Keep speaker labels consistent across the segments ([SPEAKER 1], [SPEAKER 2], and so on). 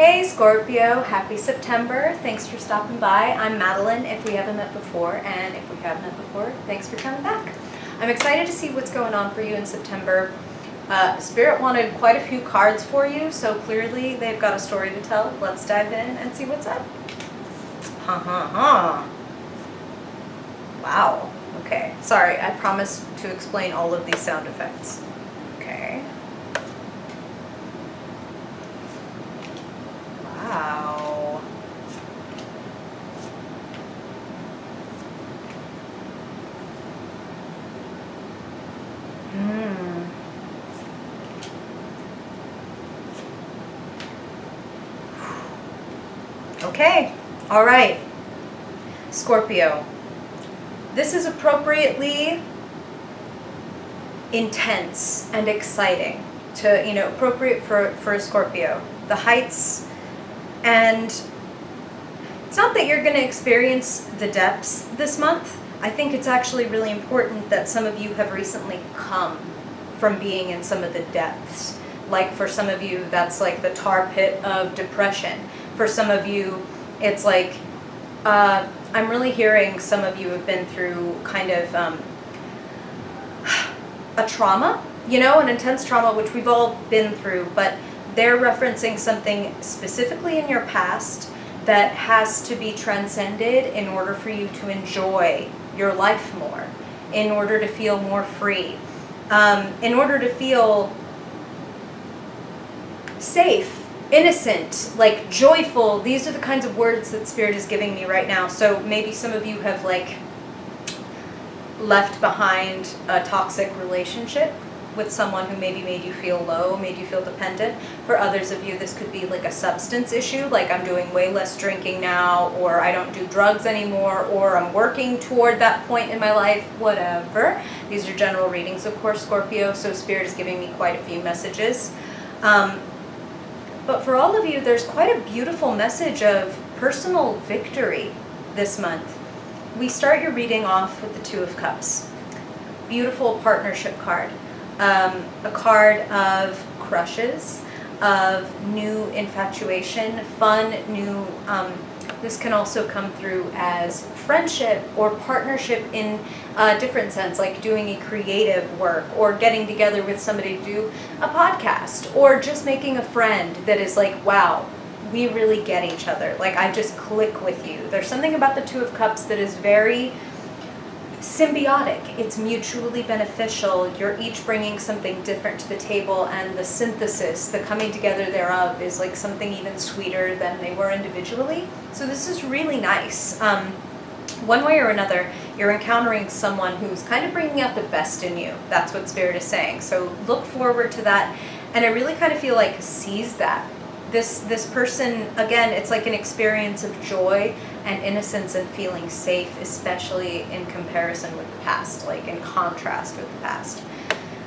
[SPEAKER 1] Hey Scorpio, happy September. Thanks for stopping by. I'm Madeline, if we haven't met before, and if we have met before, thanks for coming back. I'm excited to see what's going on for you in September. Spirit wanted quite a few cards for you, so clearly they've got a story to tell. Let's dive in and see what's up. Wow. Okay, sorry, I promise to explain all of these sound effects. Okay. Wow. Okay, all right. Scorpio, this is appropriately intense and exciting to, appropriate for a Scorpio. The heights, and it's not that you're going to experience the depths this month. I think it's actually really important that some of you have recently come from being in some of the depths. Like for some of you, that's like the tar pit of depression. For some of you, it's like, I'm really hearing some of you have been through kind of a trauma, an intense trauma, which we've all been through, but they're referencing something specifically in your past that has to be transcended in order for you to enjoy your life more, in order to feel more free, in order to feel safe, innocent, like joyful. These are the kinds of words that Spirit is giving me right now. So maybe some of you have left behind a toxic relationship with someone who maybe made you feel low, made you feel dependent. For others of you, this could be like a substance issue, like I'm doing way less drinking now, or I don't do drugs anymore, or I'm working toward that point in my life, whatever. These are general readings, of course, Scorpio, so Spirit is giving me quite a few messages. But for all of you, there's quite a beautiful message of personal victory this month. We start your reading off with the Two of Cups. Beautiful partnership card. A card of crushes, of new infatuation, fun, new, this can also come through as friendship or partnership in a different sense, like doing a creative work or getting together with somebody to do a podcast or just making a friend that is like, wow, we really get each other. Like I just click with you. There's something about the Two of Cups that is very symbiotic. It's mutually beneficial. You're each bringing something different to the table, and the synthesis, the coming together thereof, is like something even sweeter than they were individually. So this is really nice. One way or another, you're encountering someone who's kind of bringing out the best in you. That's what Spirit is saying. So look forward to that. And I really kind of feel like seize that. This person, again, it's like an experience of joy and innocence and feeling safe, especially in comparison with the past, like in contrast with the past.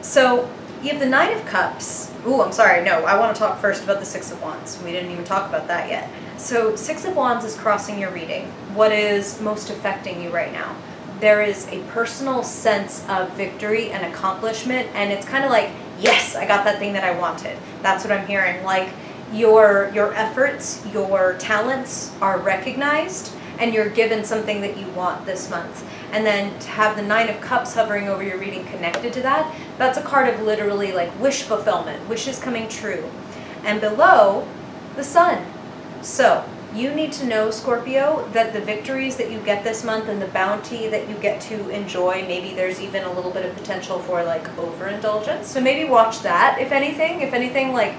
[SPEAKER 1] So you have the Nine of Cups. Ooh, I'm sorry, no, I want to talk first about the Six of Wands. We didn't even talk about that yet. So Six of Wands is crossing your reading. What is most affecting you right now? There is a personal sense of victory and accomplishment, and it's kind of like, yes, I got that thing that I wanted. That's what I'm hearing. Like, your efforts, your talents are recognized, and you're given something that you want this month. And then to have the Nine of Cups hovering over your reading connected to that, that's a card of literally like wish fulfillment, wishes coming true. And below, the Sun. So you need to know, Scorpio, that the victories that you get this month and the bounty that you get to enjoy, maybe there's even a little bit of potential for like overindulgence. So maybe watch that, if anything, like,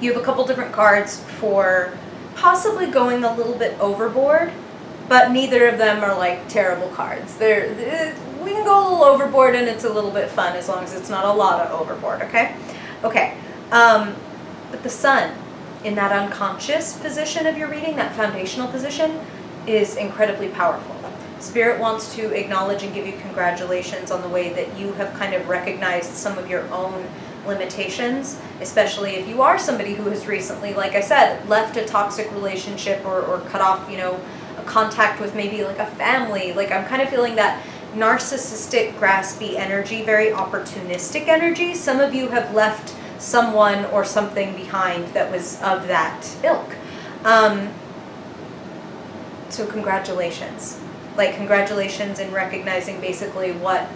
[SPEAKER 1] you have a couple different cards for possibly going a little bit overboard, but neither of them are like terrible cards. We can go a little overboard and it's a little bit fun as long as it's not a lot of overboard, okay? Okay, but the Sun in that unconscious position of your reading, that foundational position, is incredibly powerful. Spirit wants to acknowledge and give you congratulations on the way that you have kind of recognized some of your own limitations, especially if you are somebody who has recently, like I said, left a toxic relationship or cut off, a contact with maybe like a family. Like I'm kind of feeling that narcissistic, graspy energy, very opportunistic energy. Some of you have left someone or something behind that was of that ilk. So congratulations. Like, congratulations in recognizing basically what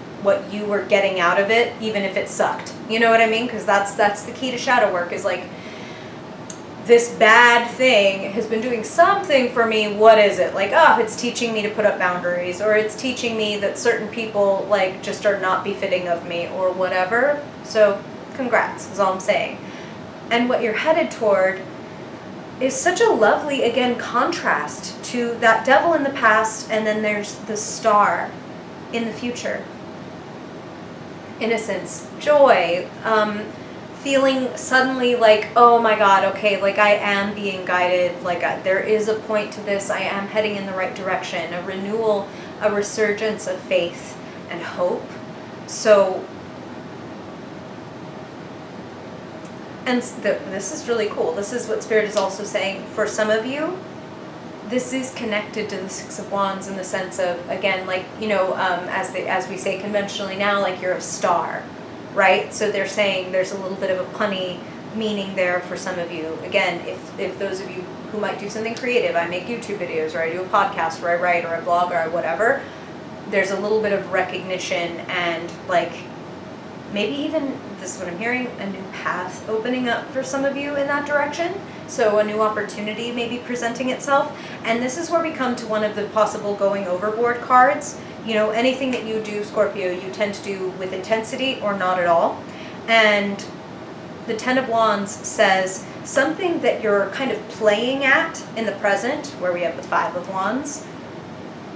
[SPEAKER 1] you were getting out of it, even if it sucked. You know what I mean? Because that's the key to shadow work, is like, this bad thing has been doing something for me. What is it? Like, oh, it's teaching me to put up boundaries, or it's teaching me that certain people, like, just are not befitting of me, or whatever. So congrats is all I'm saying. And what you're headed toward is such a lovely, again, contrast to that devil in the past, and then there's the star in the future. Innocence, joy, feeling suddenly like, oh my God, okay, like I am being guided, like there is a point to this, I am heading in the right direction, a renewal, a resurgence of faith and hope. So, and this is really cool. This is what Spirit is also saying. For some of you, this is connected to the Six of Wands in the sense of, again, like, you know, as we say conventionally now, like you're a star, right? So they're saying there's a little bit of a punny meaning there for some of you. Again, if those of you who might do something creative, I make YouTube videos, or I do a podcast, or I write, or I blog, or whatever, there's a little bit of recognition and, like, maybe even, this is what I'm hearing, a new path opening up for some of you in that direction. So a new opportunity maybe presenting itself. And this is where we come to one of the possible going overboard cards. You know, anything that you do, Scorpio, you tend to do with intensity or not at all. And the Ten of Wands says something that you're kind of playing at in the present, where we have the Five of Wands,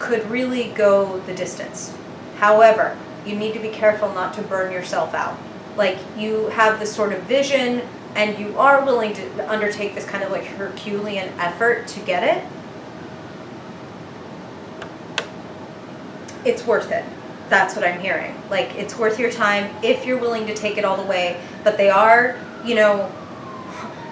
[SPEAKER 1] could really go the distance. However, you need to be careful not to burn yourself out. Like, you have this sort of vision, and you are willing to undertake this kind of like Herculean effort to get it. It's worth it. That's what I'm hearing. Like, it's worth your time if you're willing to take it all the way. But they are, you know,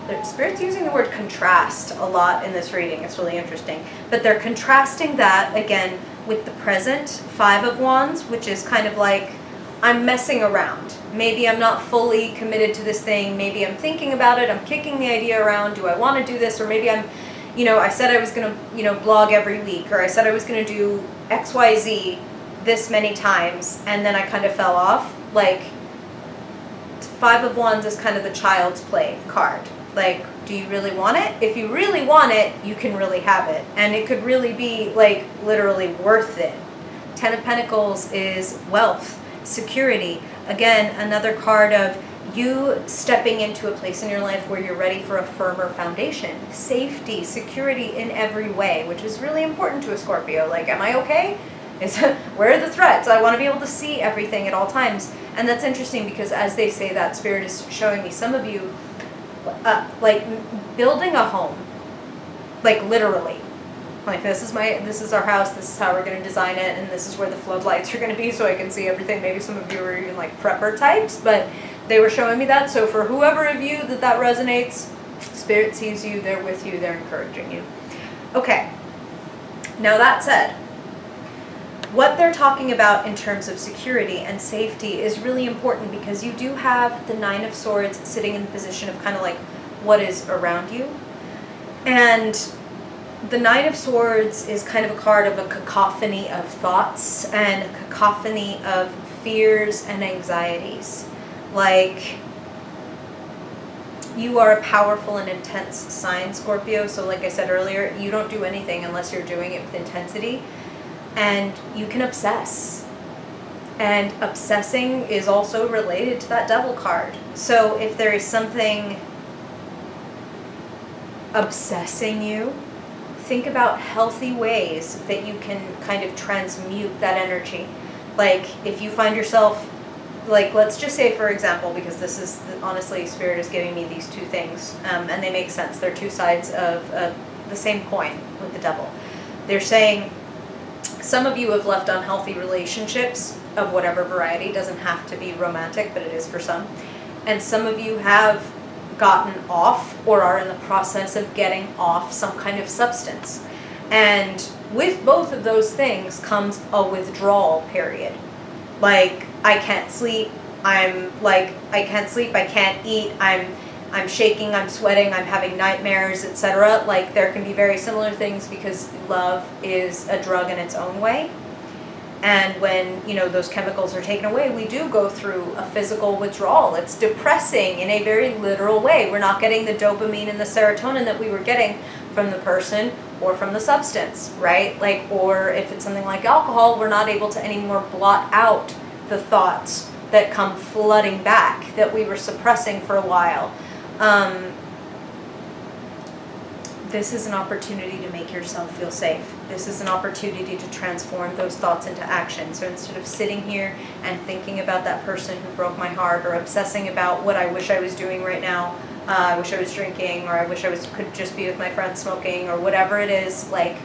[SPEAKER 1] the Spirit's using the word contrast a lot in this reading. It's really interesting. But they're contrasting that, again, with the present Five of Wands, which is kind of like, I'm messing around. Maybe I'm not fully committed to this thing. Maybe I'm thinking about it. I'm kicking the idea around. Do I want to do this? Or maybe I'm, you know, I said I was going to, you know, blog every week. Or I said I was going to do XYZ this many times. And then I kind of fell off. Like, Five of Wands is kind of the child's play card. Like, do you really want it? If you really want it, you can really have it. And it could really be, like, literally worth it. Ten of Pentacles is wealth, security. Again, another card of you stepping into a place in your life where you're ready for a firmer foundation. Safety, security in every way, which is really important to a Scorpio. Like, am I okay? Where are the threats? I want to be able to see everything at all times. And that's interesting because as they say that, Spirit is showing me some of you, like, building a home. Like, literally. Like, this is our house, this is how we're going to design it, and this is where the floodlights are going to be so I can see everything. Maybe some of you are even like prepper types, but they were showing me that. So for whoever of you that resonates, Spirit sees you, they're with you, they're encouraging you. Okay, now that said, what they're talking about in terms of security and safety is really important because you do have the Nine of Swords sitting in the position of kind of like what is around you. And the Nine of Swords is kind of a card of a cacophony of thoughts and a cacophony of fears and anxieties. Like, you are a powerful and intense sign, Scorpio. So like I said earlier, you don't do anything unless you're doing it with intensity. And you can obsess. And obsessing is also related to that Devil card. So if there is something obsessing you, think about healthy ways that you can kind of transmute that energy. Like, if you find yourself, like, let's just say, for example, because this is, honestly, Spirit is giving me these two things, and they make sense. They're two sides of the same coin with the Devil. They're saying some of you have left unhealthy relationships of whatever variety. It doesn't have to be romantic, but it is for some. And some of you have gotten off or are in the process of getting off some kind of substance. And with both of those things comes a withdrawal period. Like, I can't sleep, I'm like, I can't sleep, I can't eat, I'm shaking, I'm sweating, I'm having nightmares, etc. Like, there can be very similar things, because love is a drug in its own way. And when, those chemicals are taken away, we do go through a physical withdrawal. It's depressing in a very literal way. We're not getting the dopamine and the serotonin that we were getting from the person or from the substance, right? Like, or if it's something like alcohol, we're not able to anymore blot out the thoughts that come flooding back that we were suppressing for a while. This is an opportunity to make yourself feel safe. This is an opportunity to transform those thoughts into action. So instead of sitting here and thinking about that person who broke my heart, or obsessing about what I wish I was doing right now, I wish I was drinking, or I wish I could just be with my friends smoking, or whatever it is, like,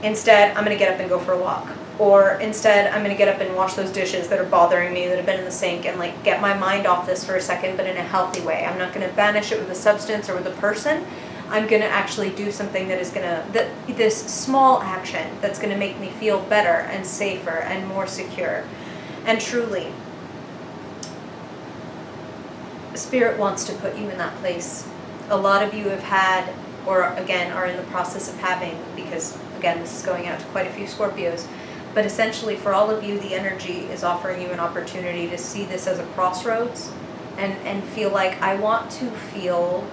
[SPEAKER 1] instead I'm going to get up and go for a walk. Or instead I'm going to get up and wash those dishes that are bothering me, that have been in the sink, and like get my mind off this for a second, but in a healthy way. I'm not going to banish it with a substance or with a person. I'm going to actually do something that is going to, this small action that's going to make me feel better and safer and more secure. And truly, Spirit wants to put you in that place. A lot of you have had, or again, are in the process of having, because again, this is going out to quite a few Scorpios, but essentially for all of you, the energy is offering you an opportunity to see this as a crossroads and feel like, I want to feel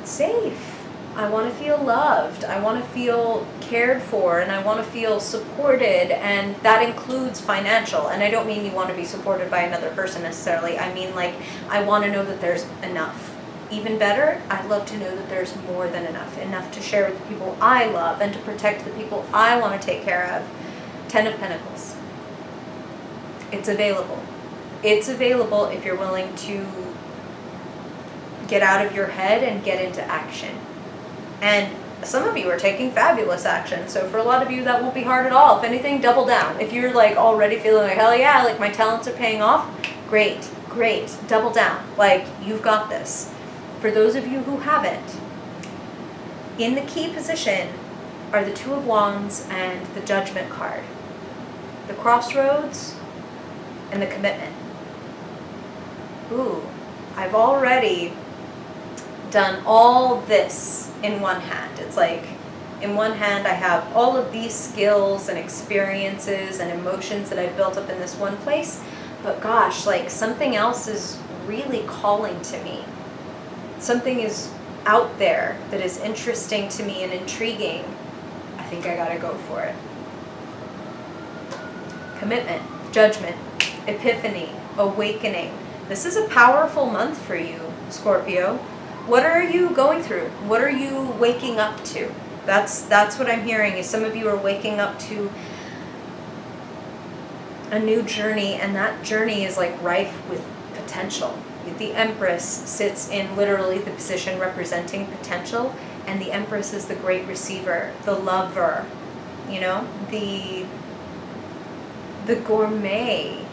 [SPEAKER 1] safe. I want to feel loved. I want to feel cared for, and I want to feel supported, and that includes financial. And I don't mean you want to be supported by another person necessarily. I mean, like, I want to know that there's enough. Even better, I'd love to know that there's more than enough to share with the people I love and to protect the people I want to take care of. 10 of Pentacles. It's available. It's available if you're willing to get out of your head and get into action. And some of you are taking fabulous action. So for a lot of you, that won't be hard at all. If anything, double down. If you're like already feeling like, hell yeah, like my talents are paying off, great, double down. Like, you've got this. For those of you who haven't, in the key position are the Two of Wands and the Judgment card. The Crossroads and the Commitment. Ooh, I've already done all this in one hand. It's like, in one hand I have all of these skills and experiences and emotions that I've built up in this one place, but gosh, like, something else is really calling to me. Something is out there that is interesting to me and intriguing. I think I gotta go for it. Commitment, Judgment, Epiphany, Awakening. This is a powerful month for you, Scorpio. What are you going through? What are you waking up to? That's what I'm hearing, is some of you are waking up to a new journey, and that journey is like rife with potential. The Empress sits in literally the position representing potential, and the Empress is the great receiver, the lover, the gourmet.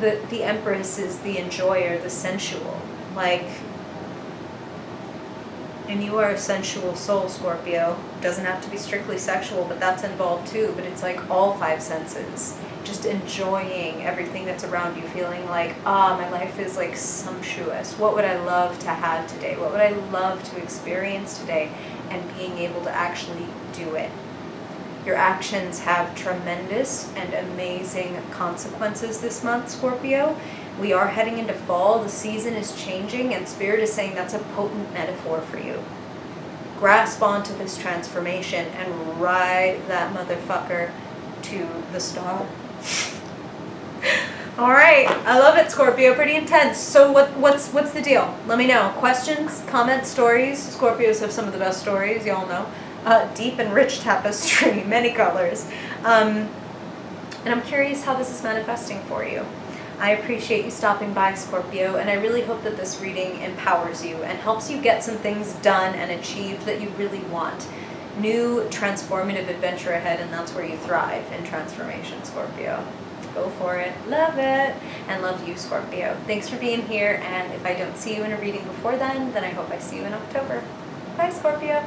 [SPEAKER 1] The Empress is the enjoyer, the sensual. Like, and you are a sensual soul, Scorpio. It doesn't have to be strictly sexual, but that's involved too. But it's like all five senses. Just enjoying everything that's around you, feeling like, my life is like sumptuous. What would I love to have today? What would I love to experience today? And being able to actually do it. Your actions have tremendous and amazing consequences this month, Scorpio. We are heading into fall. The season is changing, and Spirit is saying that's a potent metaphor for you. Grasp onto this transformation and ride that motherfucker to the star. All right, I love it, Scorpio. Pretty intense. So what's the deal? Let me know. Questions, comments, stories. Scorpios have some of the best stories, y'all know. Deep and rich tapestry, many colors. And I'm curious how this is manifesting for you. I appreciate you stopping by, Scorpio, and I really hope that this reading empowers you and helps you get some things done and achieved that you really want. New transformative adventure ahead, and that's where you thrive, in transformation, Scorpio. Go for it. Love it. And love you, Scorpio. Thanks for being here, and if I don't see you in a reading before then I hope I see you in October. Bye, Scorpio.